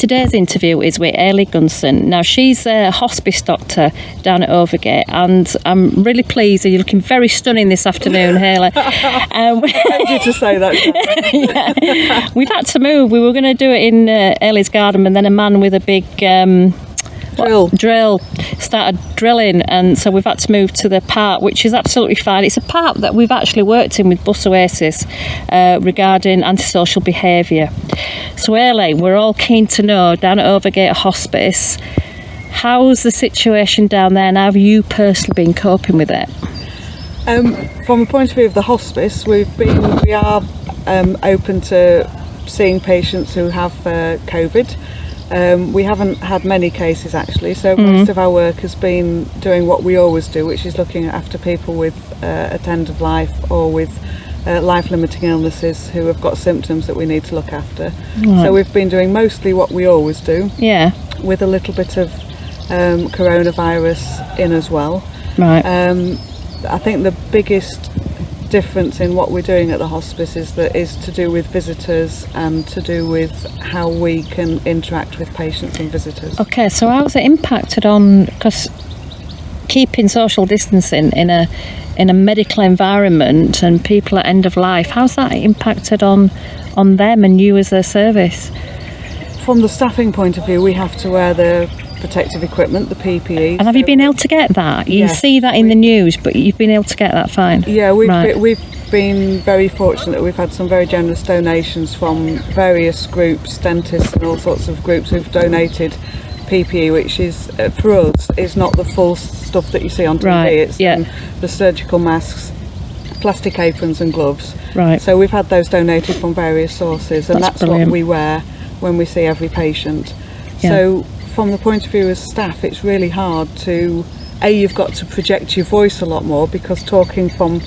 Today's interview is with Eilidh Gunson. Now, she's a hospice doctor down at Overgate, and I'm really pleased. You're looking very stunning this afternoon, Hayley. Thank you to say that. Yeah. We've had to move. We were going to do it in Eilidh's garden, and then a man with a big drill started drilling, and so we've had to move to the park, which is absolutely fine. It's a park that we've actually worked in with Bus Oasis regarding antisocial behaviour. So Eilidh, we're all keen to know, down at Overgate Hospice, how's the situation down there, and how have you personally been coping with it? From a point of view of the hospice, we are open to seeing patients who have COVID. We haven't had many cases actually, so most of our work has been doing what we always do, which is looking after people with at end of life or with life-limiting illnesses who have got symptoms that we need to look after. Right. So we've been doing mostly what we always do, with a little bit of coronavirus in as well. Right. I think the biggest difference in what we're doing at the hospice is to do with visitors and to do with how we can interact with patients and visitors. Okay, so how's it impacted on, because keeping social distancing in a medical environment and people at end of life, how's that impacted on them and you as a service? From the staffing point of view, we have to wear the protective equipment, the PPE. And have you been able to get that? You see that in the news, but you've been able to get that fine? Yeah, we've been very fortunate. We've had some very generous donations from various groups, dentists and all sorts of groups who've donated PPE, which is, for us, is not the full stuff that you see on TV. Right. It's the surgical masks, plastic aprons and gloves. Right. So we've had those donated from various sources, and that's what we wear when we see every patient. Yeah. So from the point of view of staff, it's really hard to, you've got to project your voice a lot more, because talking from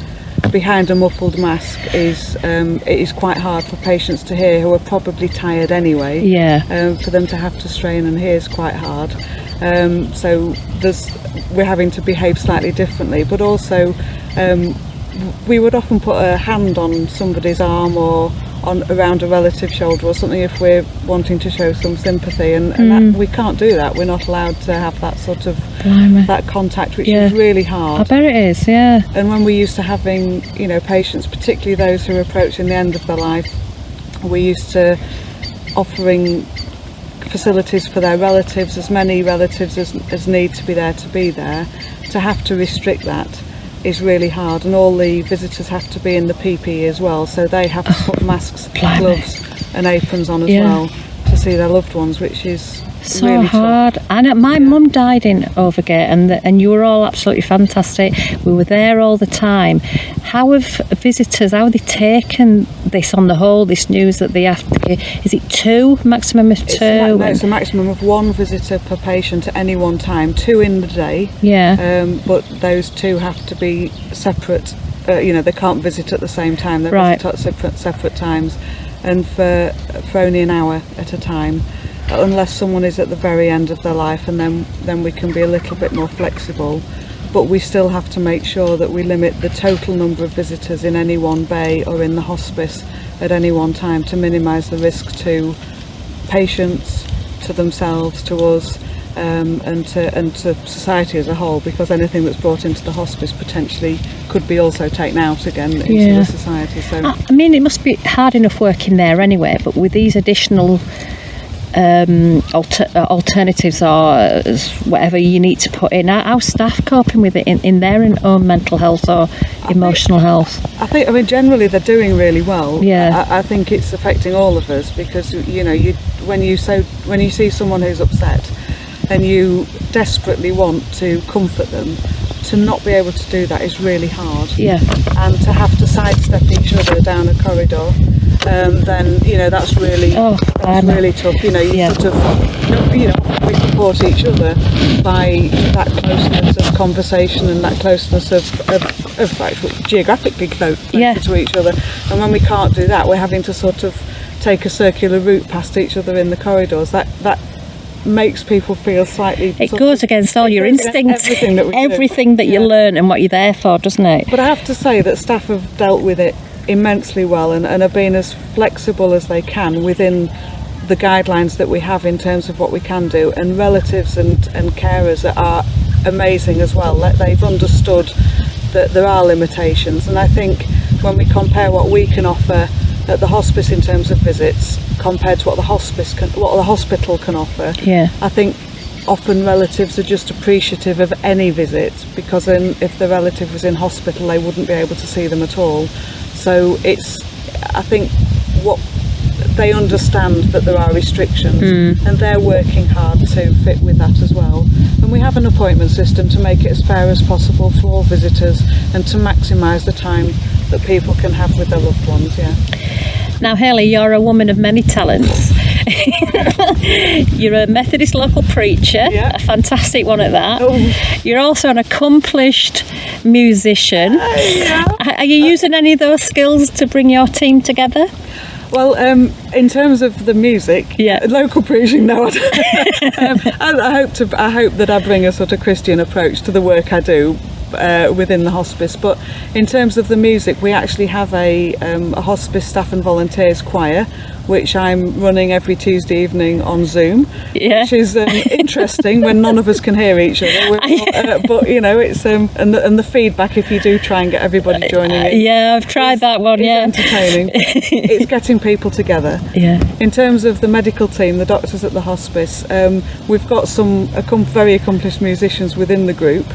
behind a muffled mask it is quite hard for patients to hear, who are probably tired anyway. Yeah. For them to have to strain and hear is quite hard. So we're having to behave slightly differently, but also we would often put a hand on somebody's arm or around a relative's shoulder or something if we're wanting to show some sympathy, and that, we can't do that. We're not allowed to have that sort of that contact, which is really hard. I bet it is, yeah. And when we're used to having, patients, particularly those who are approaching the end of their life, we're used to offering facilities for their relatives, as many relatives as need to be there, to have to restrict that is really hard, and all the visitors have to be in the PPE as well, so they have to put masks, gloves and aprons on as well to see their loved ones, which is so really hard. Tough. And my mum died in Overgate, and you were all absolutely fantastic. We were there all the time. How have visitors, how have they taken this on the whole, this news that they have to, is it two, maximum of two? It's a maximum of one visitor per patient at any one time, 2 in the day. Yeah. But those 2 have to be separate, they can't visit at the same time, they visit at separate times, and for only an hour at a time, unless someone is at the very end of their life, and then we can be a little bit more flexible. But we still have to make sure that we limit the total number of visitors in any one bay or in the hospice at any one time, to minimise the risk to patients, to themselves, to us, and to society as a whole, because anything that's brought into the hospice potentially could be also taken out again into the society. So I mean, it must be hard enough working there anyway, but with these additional alternatives or whatever you need to put in, how staff coping with it in their own mental health or emotional health? I think generally they're doing really well. I think it's affecting all of us, because when you see someone who's upset and you desperately want to comfort them, to not be able to do that is really hard. And to have to sidestep each other down a corridor, then that's really really tough. We support each other by that closeness of conversation and that closeness of actual geographically close to each other. And when we can't do that, we're having to sort of take a circular route past each other in the corridors. That makes people feel slightly... It goes against all your instincts, everything that you learn and what you're there for, doesn't it? But I have to say that staff have dealt with it immensely well, and are being as flexible as they can within the guidelines that we have in terms of what we can do, and relatives and carers are amazing as well. They've understood that there are limitations, and I think when we compare what we can offer at the hospice in terms of visits compared to what the hospital can offer, I think often relatives are just appreciative of any visit, because then if the relative was in hospital they wouldn't be able to see them at all. So I think what they understand that there are restrictions, and they're working hard to fit with that as well. And we have an appointment system to make it as fair as possible for all visitors and to maximise the time that people can have with their loved ones. Now, Eilidh, you're a woman of many talents. You're a Methodist local preacher, a fantastic one at that. You're also an accomplished musician. Are you using any of those skills to bring your team together? Well, in terms of the music, local preaching, no. I hope that I bring a sort of Christian approach to the work I do within the hospice. But in terms of the music, we actually have a hospice staff and volunteers choir, which I'm running every Tuesday evening on Zoom, which is interesting when none of us can hear each other. But you know, it's and the feedback, if you do try and get everybody joining in. I've tried that one. Entertaining. It's getting people together. In terms of the medical team, the doctors at the hospice, we've got some very accomplished musicians within the group.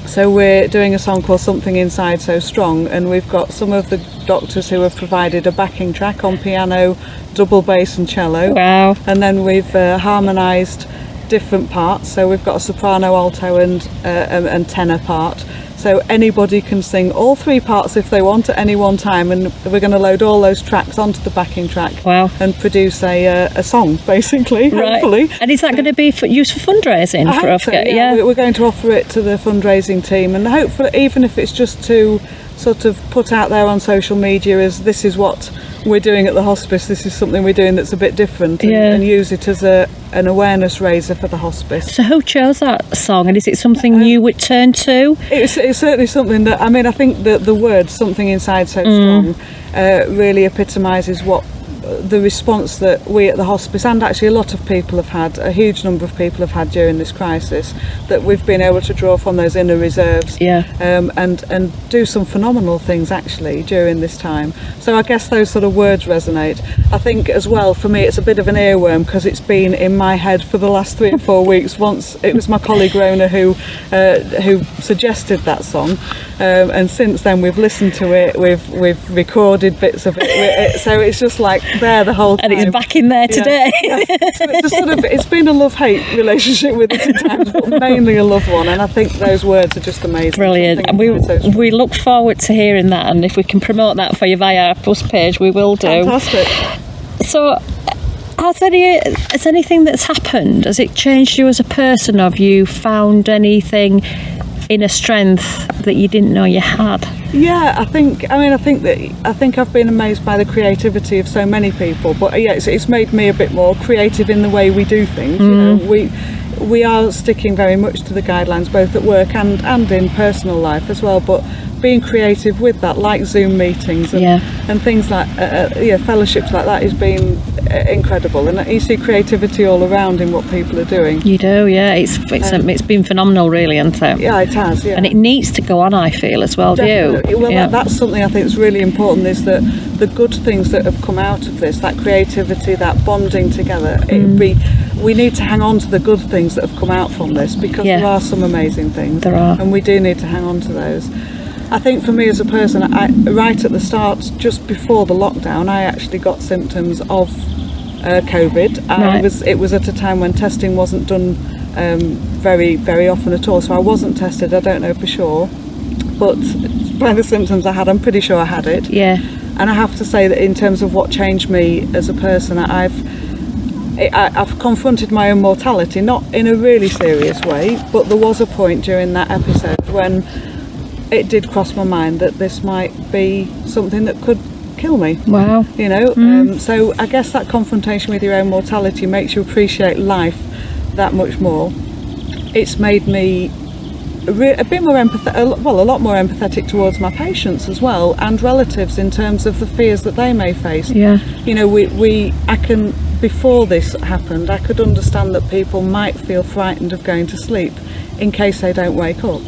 So we're doing a song called Something Inside So Strong, and we've got some of the doctors who have provided a backing track on piano, double bass and cello. Wow. And then we've harmonised different parts, so we've got a soprano, alto and tenor part. So anybody can sing all three parts if they want at any one time, and we're going to load all those tracks onto the backing track. Wow. And produce a song, basically, hopefully. And is that going to be used for fundraising? I hope so, we're going to offer it to the fundraising team, and hopefully, even if it's just to sort of put out there on social media as this is what we're doing at the hospice, this is something we're doing that's a bit different, and use it as an awareness raiser for the hospice. So who chose that song, and is it something you would turn to? It's certainly something that, I think that the word Something Inside So Strong really epitomises what the response that we at the hospice, and actually a lot of people have had, a huge number of people have had during this crisis, that we've been able to draw from those inner reserves and do some phenomenal things actually during this time. So I guess those sort of words resonate. I think as well, for me, it's a bit of an earworm because it's been in my head for the last 3 or 4 weeks. Once it was my colleague Rona who suggested that song, and since then we've listened to it, we've recorded bits of it, so it's just like there the whole time. And it's back in there today. So it's been a love-hate relationship with it at times, but mainly a love one, and I think those words are just amazing. Brilliant. And we look forward to hearing that, and if we can promote that for you via our Plus page, we will do. Fantastic. So has anything that's happened, has it changed you as a person? Have you found anything inner strength that you didn't know you had? I think I've been amazed by the creativity of so many people, but it's made me a bit more creative in the way we do things. You know, we are sticking very much to the guidelines both at work and in personal life as well, but being creative with that, like Zoom meetings and things like fellowships like that, has been incredible, and you see creativity all around in what people are doing. You do, it's been phenomenal, really, hasn't it? It has, and it needs to go on, I feel, as well. Definitely. Do you? That's something I think is really important, is that the good things that have come out of this, that creativity, that bonding together, we need to hang on to the good things that have come out from this, because there are some amazing things. There are. And we do need to hang on to those. I think for me as a person, right at the start, just before the lockdown, I actually got symptoms of COVID. It was at a time when testing wasn't done very, very often at all, so I wasn't tested. I don't know for sure, but by the symptoms I had, I'm pretty sure I had it. And I have to say that in terms of what changed me as a person, I've confronted my own mortality, not in a really serious way, but there was a point during that episode when it did cross my mind that this might be something that could kill me. Wow. You know, so I guess that confrontation with your own mortality makes you appreciate life that much more. It's made me a bit more empathetic, a lot more empathetic towards my patients as well, and relatives, in terms of the fears that they may face. You know, I can before this happened, I could understand that people might feel frightened of going to sleep in case they don't wake up.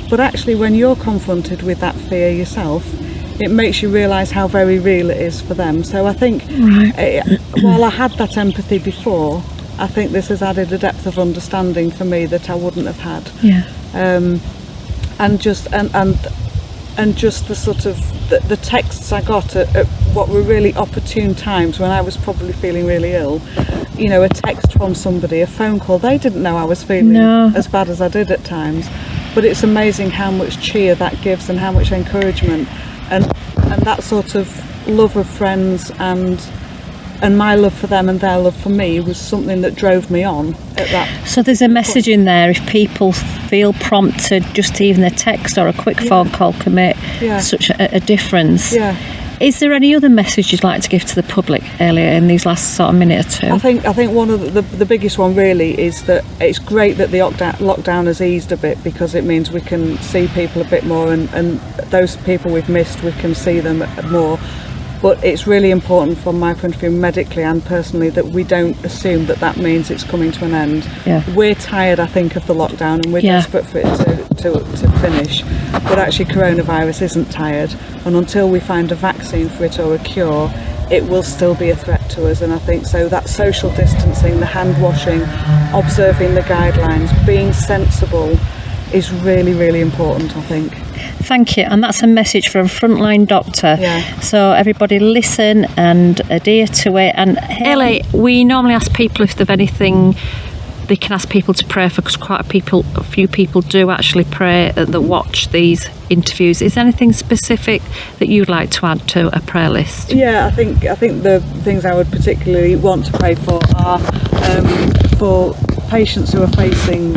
But actually, when you're confronted with that fear yourself, it makes you realise how very real it is for them. So I think while I had that empathy before, I think this has added a depth of understanding for me that I wouldn't have had. Yeah. And just the sort of the texts I got at what were really opportune times when I was probably feeling really ill. You know, a text from somebody, a phone call. They didn't know I was feeling as bad as I did at times. But it's amazing how much cheer that gives and how much encouragement, and that sort of love of friends and my love for them and their love for me was something that drove me on at that. So there's a message in there, if people feel prompted, just even a text or a quick phone call can make such a difference. Yeah. Is there any other message you'd like to give to the public, Eilidh, in these last sort of minute or two? I think one of the biggest one really is that it's great that the lockdown has eased a bit, because it means we can see people a bit more, and those people we've missed, we can see them more. But it's really important from my point of view, medically and personally, that we don't assume that means it's coming to an end. Yeah. We're tired, I think, of the lockdown, and we're desperate for it to finish. But actually, coronavirus isn't tired, and until we find a vaccine for it or a cure, it will still be a threat to us. And I think so that social distancing, the hand washing, observing the guidelines, being sensible is really, really important, I think. Thank you, and that's a message from a frontline doctor. Yeah. So everybody listen and adhere to it. And Eilidh, we normally ask people if they've anything they can ask people to pray for, because a few people do actually pray that watch these interviews. Is there anything specific that you'd like to add to a prayer list? Yeah, I think the things I would particularly want to pray for are for patients who are facing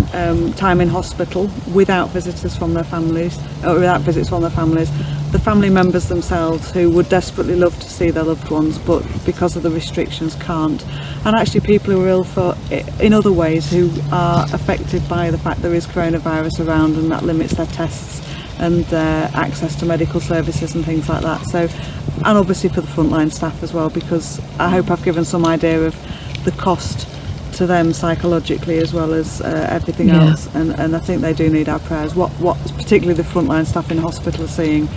time in hospital without visitors from their families, or without visits from their families, the family members themselves who would desperately love to see their loved ones but because of the restrictions can't, and actually people who are ill in other ways, who are affected by the fact there is coronavirus around and that limits their tests and their access to medical services and things like that. So, and obviously for the frontline staff as well, because I hope I've given some idea of the cost to them psychologically as well as everything else, and I think they do need our prayers. What particularly the frontline staff in hospital are seeing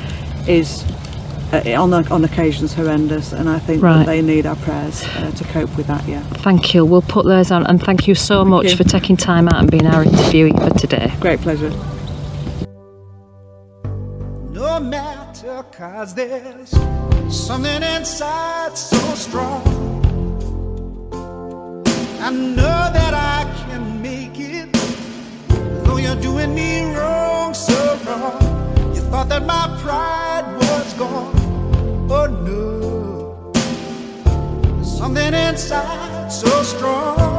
is on occasions horrendous, and I think that they need our prayers to cope with that. Thank you. We'll put those on, and thank you so much for taking time out and being our interviewee for today. Great pleasure. No matter, 'cause there's something inside so strong. I know that I can make it, though you're doing me wrong, so wrong. You thought that my pride was gone. Oh no, there's something inside so strong.